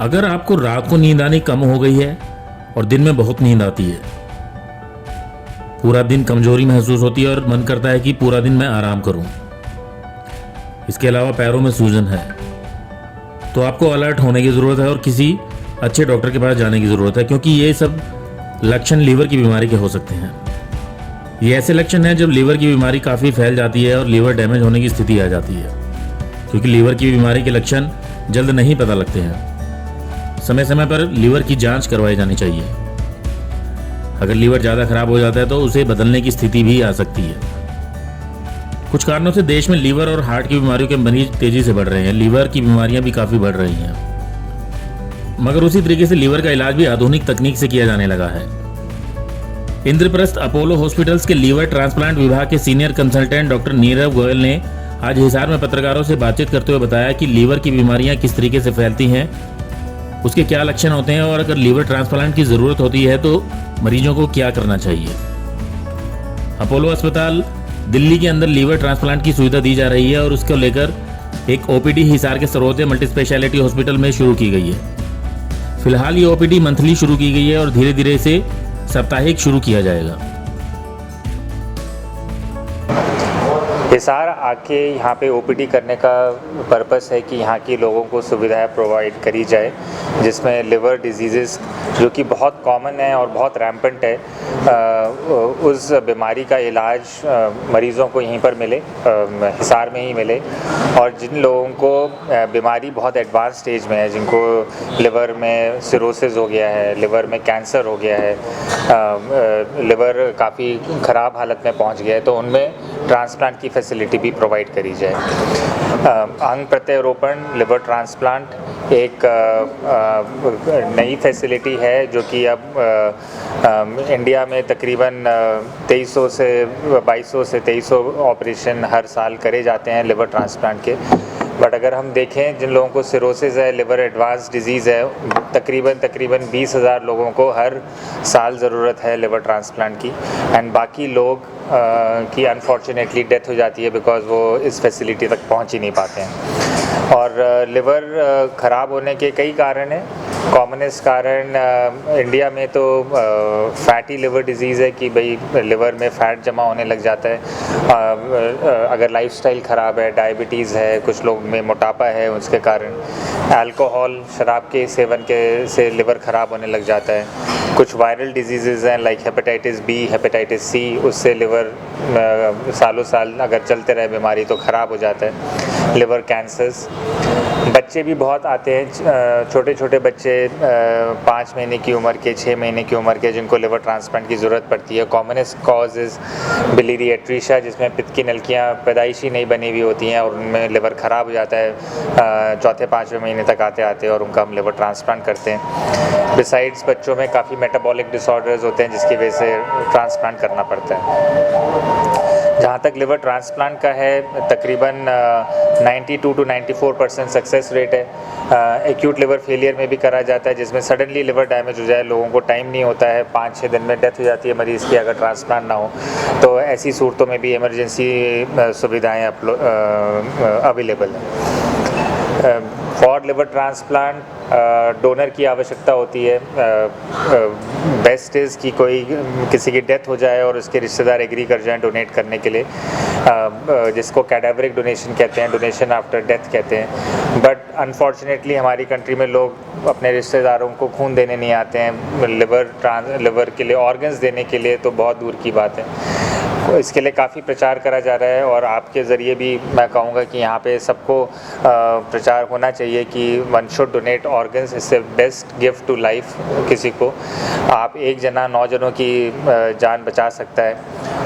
अगर आपको रात को नींद आनी कम हो गई है और दिन में बहुत नींद आती है, पूरा दिन कमजोरी महसूस होती है और मन करता है कि पूरा दिन मैं आराम करूं, इसके अलावा पैरों में सूजन है, तो आपको अलर्ट होने की ज़रूरत है और किसी अच्छे डॉक्टर के पास जाने की ज़रूरत है, क्योंकि ये सब लक्षण लीवर की बीमारी के हो सकते हैं। ये ऐसे लक्षण हैं जब लीवर की बीमारी काफ़ी फैल जाती है और लीवर डैमेज होने की स्थिति आ जाती है, क्योंकि लीवर की बीमारी के लक्षण जल्द नहीं पता लगते हैं। समय समय पर लीवर की जांच करवाई जानी चाहिए। अगर लीवर ज़्यादा खराब हो जाता है तो उसे बदलने की स्थिति भी आ सकती है। कुछ कारणों से देश में लीवर और हार्ट की बीमारियों के मरीज तेजी से बढ़ रहे हैं। लीवर की बीमारियां भी काफ़ी बढ़ रही हैं, मगर उसी तरीके से लीवर का इलाज भी आधुनिक तकनीक से किया जाने लगा है। इंद्रप्रस्थ अपोलो हॉस्पिटल्स के लीवर ट्रांसप्लांट विभाग के senior consultant doctor Nirav Goyal ने आज हिसार में पत्रकारों से बातचीत करते हुए बताया कि लीवर की बीमारियां किस तरीके से फैलती हैं, उसके क्या लक्षण होते हैं और अगर लीवर ट्रांसप्लांट की ज़रूरत होती है तो मरीजों को क्या करना चाहिए। अपोलो अस्पताल दिल्ली के अंदर लीवर ट्रांसप्लांट की सुविधा दी जा रही है और उसको लेकर एक ओपीडी हिसार के सर्वोदय मल्टी स्पेशलिटी हॉस्पिटल में शुरू की गई है। फिलहाल ये ओपीडी मंथली शुरू की गई है और धीरे धीरे इसे साप्ताहिक शुरू किया जाएगा। हिसार आके यहाँ पे ओपीडी करने का पर्पस है कि यहाँ के लोगों को सुविधाएं प्रोवाइड करी जाए, जिसमें लिवर डिजीज़ जो कि बहुत कॉमन है और बहुत रैम्पेंट है, उस बीमारी का इलाज मरीज़ों को यहीं पर मिले, हिसार में ही मिले। और जिन लोगों को बीमारी बहुत एडवांस स्टेज में है, जिनको लिवर में सिरोसिस हो गया है, लिवर में कैंसर हो गया है, लिवर काफ़ी ख़राब हालत में पहुँच गया है, तो उनमें ट्रांसप्लांट की फैसिलिटी भी प्रोवाइड करी जाए। अंग प्रत्यारोपण लिवर ट्रांसप्लांट एक नई फैसिलिटी है जो कि अब इंडिया में तकरीबन 2300 से 2300 ऑपरेशन हर साल करे जाते हैं लिवर ट्रांसप्लांट के। बट अगर हम देखें जिन लोगों को सिरोसिस है, लिवर एडवांस डिजीज़ है, तकरीबन 20,000 लोगों को हर साल ज़रूरत है लिवर ट्रांसप्लांट की, एंड बाकी लोग की अनफॉर्चुनेटली डेथ हो जाती है बिकॉज़ वो इस फैसिलिटी तक पहुंच ही नहीं पाते हैं। और लिवर ख़राब होने के कई कारण हैं। कॉमनेस्ट कारण इंडिया में तो फैटी लिवर डिजीज़ है कि भाई लिवर में फ़ैट जमा होने लग जाता है। अगर लाइफस्टाइल ख़राब है, डायबिटीज़ है, कुछ लोग में मोटापा है, उसके कारण अल्कोहल शराब के सेवन के से लिवर ख़राब होने लग जाता है। कुछ वायरल डिजीज़ हैं like hepatitis B, hepatitis C, उससे लिवर सालों साल अगर चलते रहे बीमारी तो ख़राब हो जाता है। लिवर कैंसर्स, बच्चे भी बहुत आते हैं, छोटे छोटे बच्चे 5 महीने की उम्र के, 6 महीने की उम्र के, जिनको लिवर ट्रांसप्लांट की ज़रूरत पड़ती है। कॉमनेस्ट कॉज इज़ बिलियरी एट्रीशिया, जिसमें पित्त की नलिकाएँ पैदाइशी नहीं बनी हुई होती हैं और उनमें लिवर ख़राब हो जाता है 4-5वें महीने तक आते आते, और उनका हम लिवर ट्रांसप्लांट करते हैं। बिसाइड्स बच्चों में काफ़ी मेटाबॉलिक डिसऑर्डर्स होते हैं जिसकी वजह से ट्रांसप्लांट करना पड़ता है। जहाँ तक लिवर ट्रांसप्लांट का है, तकरीबन 92 to 94% सक्सेस रेट है। एक्यूट लिवर फेलियर में भी करा जाता है, जिसमें सडनली लिवर डैमेज हो जाए, लोगों को टाइम नहीं होता है, 5-6 दिन में डेथ हो जाती है मरीज़ की अगर ट्रांसप्लांट ना हो, तो ऐसी सूरतों में भी इमरजेंसी सुविधाएँ अवेलेबल हैं। फॉर लिवर ट्रांसप्लांट डोनर की आवश्यकता होती है। बेस्ट इज़ कि कोई किसी की डेथ हो जाए और उसके रिश्तेदार एग्री कर जाएं डोनेट करने के लिए, जिसको कैडावरिक डोनेशन कहते हैं, डोनेशन आफ्टर डेथ कहते हैं। बट अनफॉर्चुनेटली हमारी कंट्री में लोग अपने रिश्तेदारों को खून देने नहीं आते हैं, लिवर के लिए ऑर्गन्स देने के लिए तो बहुत दूर की बात है। इसके लिए काफ़ी प्रचार करा जा रहा है और आपके ज़रिए भी मैं कहूँगा कि यहाँ पे सबको प्रचार होना चाहिए कि वन शुड डोनेट ऑर्गन्स, इससे बेस्ट गिफ्ट टू लाइफ। किसी को आप एक जना 9 जनों की जान बचा सकता है,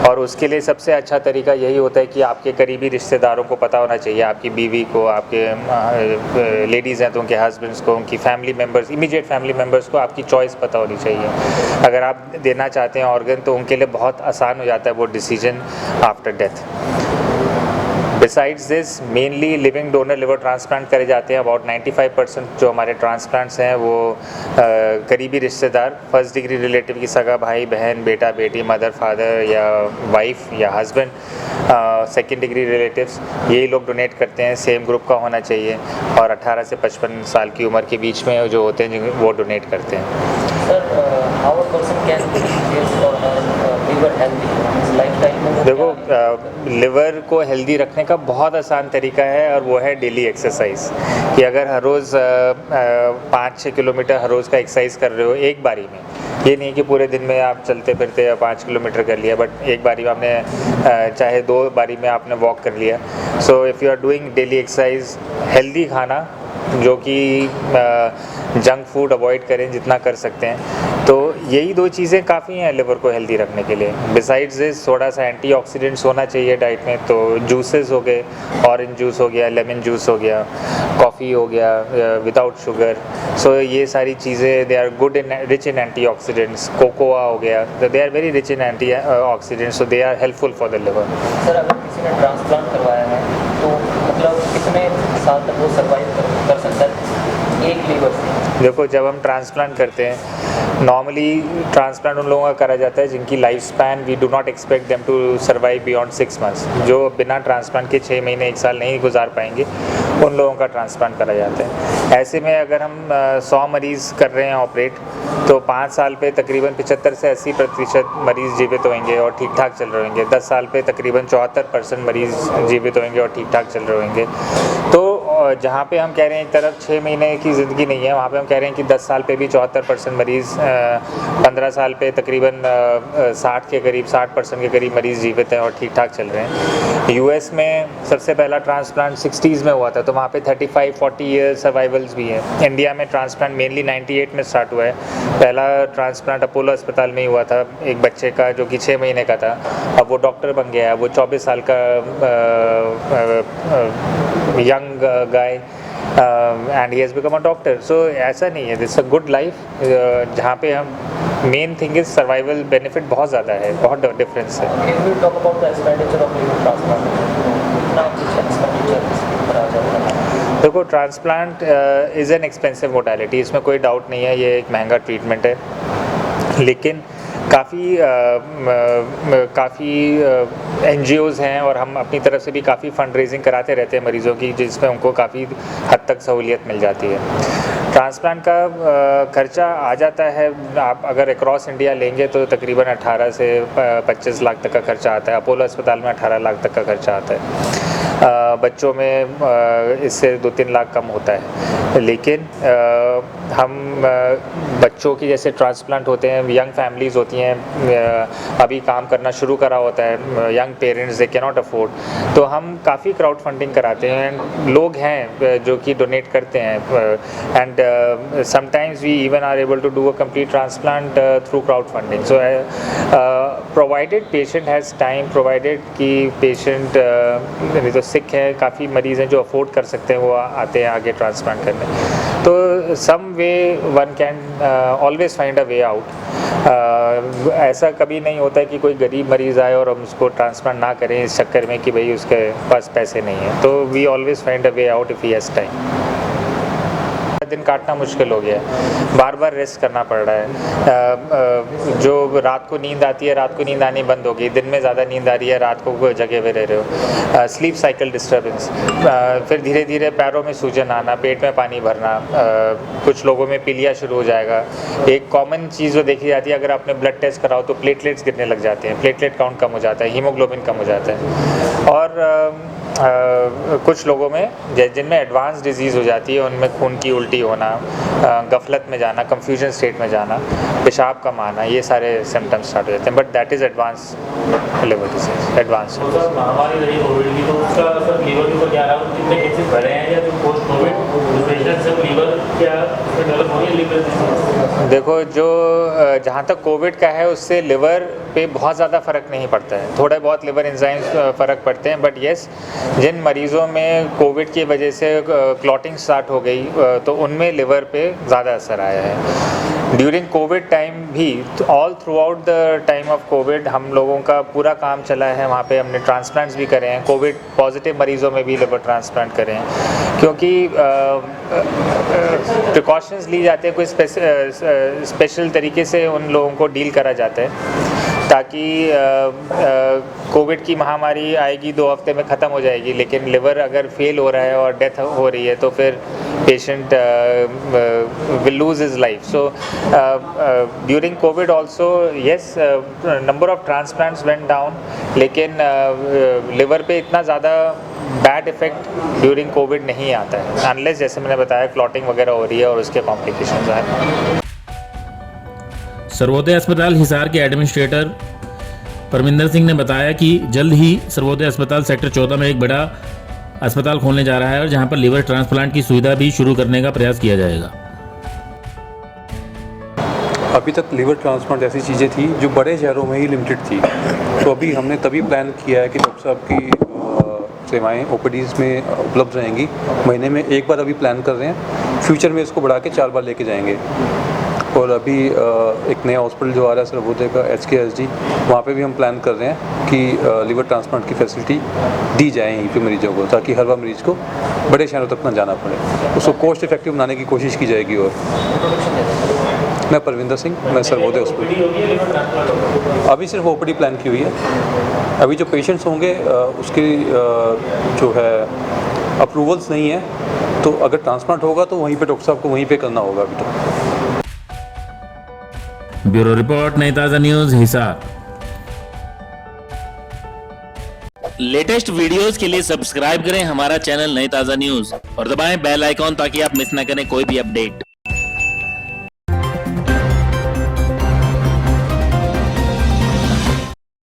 और उसके लिए सबसे अच्छा तरीका यही होता है कि आपके करीबी रिश्तेदारों को पता होना चाहिए, आपकी बीवी को, आपके लेडीज़ हैं तो उनके हस्बैंड्स को, उनकी family members, immediate family members को आपकी चॉइस पता होनी चाहिए। अगर आप देना चाहते हैं ऑर्गन तो उनके लिए बहुत आसान हो जाता है वो decision after death. Besides this mainly living donor liver transplant करे जाते हैं। अबाउट 95% जो हमारे ट्रांसप्लांट्स हैं वो करीबी रिश्तेदार, फर्स्ट डिग्री रिलेटिव की सगा भाई बहन बेटा बेटी मदर फादर या वाइफ या हस्बैंड, सेकेंड डिग्री रिलेटिव्स, यही लोग डोनेट करते हैं। सेम ग्रुप का होना चाहिए और 18 से 55 साल की उम्र के बीच में जो होते हैं वो डोनेट करते हैं। How a person can keep his or her liver healthy his lifetime में? देखो, लिवर को हेल्दी रखने का बहुत आसान तरीका है और वो है डेली एक्सरसाइज। कि अगर हर रोज़ 5-6 किलोमीटर हर रोज़ का एक्सरसाइज कर रहे हो एक बारी में, ये नहीं कि पूरे दिन में आप चलते फिरते या 5 किलोमीटर कर लिया, बट एक बारी में आपने चाहे 2 बारी में आपने वॉक कर लिया। So if you are doing daily exercise, healthy खाना जो कि जंक फूड अवॉइड करें जितना कर सकते हैं, तो यही 2 चीज़ें काफ़ी हैं लिवर को हेल्दी रखने के लिए। बिसाइड्स दिस थोड़ा सा एंटीऑक्सीडेंट्स होना चाहिए डाइट में, तो जूसेस हो गए, ऑरेंज जूस हो गया, लेमन जूस हो गया, कॉफ़ी हो गया विदाउट शुगर। सो ये सारी चीज़ें they are good in rich in antioxidants. Cocoa हो गया, they are very rich in antioxidants, so they are helpful for the liver. Sir, अगर किसी ने ट्रांसप्लांट करवाया है तो मतलब कितने साल तक वो सर्वाइव कर सकता है एक लीवर से? देखो, जब हम ट्रांसप्लांट करते हैं, नॉर्मली ट्रांसप्लांट उन लोगों का करा जाता है जिनकी life span we do not expect them to survive beyond 6 months. जो बिना ट्रांसप्लांट के 6 महीने 1 साल नहीं गुजार पाएंगे, उन लोगों का ट्रांसप्लांट करा जाता है। ऐसे में अगर हम 100 मरीज़ कर रहे हैं ऑपरेट, तो 5 साल पे तकरीबन 75 से 80% मरीज़ जीवित होंगे और ठीक ठाक चल रहे होंगे। 10 साल पे तकरीबन 74% मरीज़ जीवित होंगे और ठीक ठाक चल रहे होंगे। तो जहाँ पे हम कह रहे हैं एक तरफ 6 महीने की ज़िंदगी नहीं है, वहाँ पे हम कह रहे हैं कि 10 साल पे भी 74% मरीज़, 15 साल पे तकरीबन 60 के करीब 60% के करीब मरीज़ जीवित हैं और ठीक ठाक चल रहे हैं। यूएस में सबसे पहला ट्रांसप्लांट 60s में हुआ था, तो वहाँ पे 35-40 ईयर सर्वाइवल्स भी हैं। इंडिया में ट्रांसप्लांट मेनली 98 में स्टार्ट हुआ है। पहला ट्रांसप्लांट अपोलो अस्पताल में ही हुआ था, एक बच्चे का जो कि 6 महीने का था। अब वो डॉक्टर बन गया है, वो 24 साल का young guy and he has become a doctor. So ऐसा नहीं है, दिस अ गुड लाइफ जहाँ पे हम main thing is survival benefit बहुत ज़्यादा है, बहुत डिफरेंस है। If we talk about the expenditure of liver transplant, कितना कुछ एक्सपेंडिचर करा जाता है? देखो, transplant is an expensive modality, इसमें कोई डाउट नहीं है, ये एक महंगा ट्रीटमेंट है। लेकिन काफ़ी NGOs हैं और हम अपनी तरफ से भी काफ़ी फंड रेजिंग कराते रहते हैं मरीज़ों की, जिसमें उनको काफ़ी हद तक सहूलियत मिल जाती है। ट्रांसप्लांट का खर्चा आ जाता है, आप अगर अक्रॉस इंडिया लेंगे तो तकरीबन 18 से 25 लाख तक का खर्चा आता है। अपोलो अस्पताल में 18 लाख तक का खर्चा आता है। बच्चों में इससे 2-3 लाख कम होता है। लेकिन हम बच्चों की जैसे ट्रांसप्लांट होते हैं, यंग फैमिलीज़ होती हैं, अभी काम करना शुरू करा होता है, young parents they can not afford, तो हम काफ़ी क्राउड फंडिंग कराते हैं। लोग हैं जो कि डोनेट करते हैं and sometimes we even are able to do a complete transplant through crowdfunding. So provided patient has time, provided कि पेशेंट नहीं तो सिक है, काफ़ी मरीज़ हैं जो अफोर्ड कर सकते हैं, वो आते हैं आगे ट्रांसप्लांट करने। तो some way one can always find a way out. ऐसा कभी नहीं होता है कि कोई गरीब मरीज़ आए और हम उसको ट्रांसप्लांट ना करें इस चक्कर में कि भाई उसके पास पैसे नहीं हैं। तो we always find a way out if he has time. दिन काटना मुश्किल हो गया है, बार बार रेस्ट करना पड़ रहा है। जो रात को नींद आती है, रात को नींद आनी बंद हो गई, दिन में ज़्यादा नींद आ रही है, रात को जगे हुए रह रहे हो। स्लीप साइकिल डिस्टर्बेंस, फिर धीरे धीरे पैरों में सूजन आना, पेट में पानी भरना, कुछ लोगों में पीलिया शुरू हो जाएगा। एक कॉमन चीज़ जो देखी जाती है, अगर आपने ब्लड टेस्ट कराओ तो प्लेटलेट्स गिरने लग जाते हैं, प्लेटलेट काउंट कम हो जाता है, हीमोग्लोबिन कम हो जाता है। और कुछ लोगों में जिनमें एडवांस डिजीज़ हो जाती है, उनमें खून की उल्टी होना, गफलत में जाना, कंफ्यूजन स्टेट में जाना, पेशाब कम आना, ये सारे सिम्टम्स स्टार्ट हो जाते हैं। But that is advance liver disease, advance. महामारी रही कोविड की, तो उसका असर लीवर के ऊपर क्या रहा? कितने केसेस बढ़े हैं या पोस्ट कोविड पेशेंट सब लीवर क्या डेवलप हो रही है लीवर डिजीज? देखो जो जहाँ तक कोविड का है उससे लिवर पे बहुत ज़्यादा फ़र्क नहीं पड़ता है, थोड़े बहुत लिवर एंजाइम्स फ़र्क पड़ते हैं, बट येस जिन मरीज़ों में कोविड की वजह से क्लॉटिंग स्टार्ट हो गई तो उनमें लिवर पे ज़्यादा असर आया है। ड्यूरिंग कोविड टाइम भी all through out the time of Covid हम लोगों का पूरा काम चला है, वहाँ पे हमने ट्रांसप्लांट्स भी करे हैं, कोविड पॉजिटिव मरीज़ों में भी लिवर ट्रांसप्लांट करे हैं, क्योंकि प्रिकॉशंस ली जाती है, कोई स्पेशल तरीके से उन लोगों को डील करा जाता है ताकि कोविड की महामारी आएगी 2 हफ्ते में ख़त्म हो जाएगी, लेकिन लिवर अगर फेल हो रहा है और डेथ हो रही है तो फिर patient will lose his life. So during Covid also yes number of transplants went down, लेकिन लिवर पे इतना ज़्यादा बैड इफेक्ट ड्यूरिंग कोविड नहीं आता है, अनलेस जैसे मैंने बताया क्लॉटिंग वगैरह हो रही है और उसके कॉम्प्लिकेशंस आ रहे हैं। सर्वोदय अस्पताल हिसार के एडमिनिस्ट्रेटर परमिंदर सिंह ने बताया कि जल्द ही सर्वोदय अस्पताल सेक्टर 14 में एक बड़ा अस्पताल खोलने जा रहा है और जहां पर लिवर ट्रांसप्लांट की सुविधा भी शुरू करने का प्रयास किया जाएगा। अभी तक लिवर ट्रांसप्लांट ऐसी चीज़ें थी जो बड़े शहरों में ही लिमिटेड थी, तो अभी हमने तभी प्लान किया है कि डॉक्टर साहब की सेवाएं ओपीडीज़ में उपलब्ध रहेंगी। महीने में एक बार अभी प्लान कर रहे हैं, फ्यूचर में इसको बढ़ा के 4 बार लेके जाएंगे। और अभी एक नया हॉस्पिटल जो आ रहा है सर्वोदय का HKSD, वहाँ पे भी हम प्लान कर रहे हैं कि लिवर ट्रांसप्लांट की फैसिलिटी दी जाए यहीं पे मरीजों को, ताकि हर बार मरीज़ को बड़े शहरों तक ना जाना पड़े, उसको कॉस्ट इफेक्टिव बनाने की कोशिश की जाएगी। और मैं परविंदर सिंह, मैं सर्वोदय हॉस्पिटल, अभी सिर्फ OPD प्लान की हुई है। अभी जो पेशेंट्स होंगे उसकी जो है अप्रूवल्स नहीं है, तो अगर ट्रांसप्लांट होगा तो वहीं पे डॉक्टर साहब को वहीं पे करना होगा अभी तो। ब्यूरो रिपोर्ट, नई ताज़ा न्यूज़, हिसार। लेटेस्ट वीडियोस के लिए सब्सक्राइब करें हमारा चैनल नई ताज़ा न्यूज़ और दबाएं बेल आइकॉन ताकि आप मिस ना करें कोई भी अपडेट।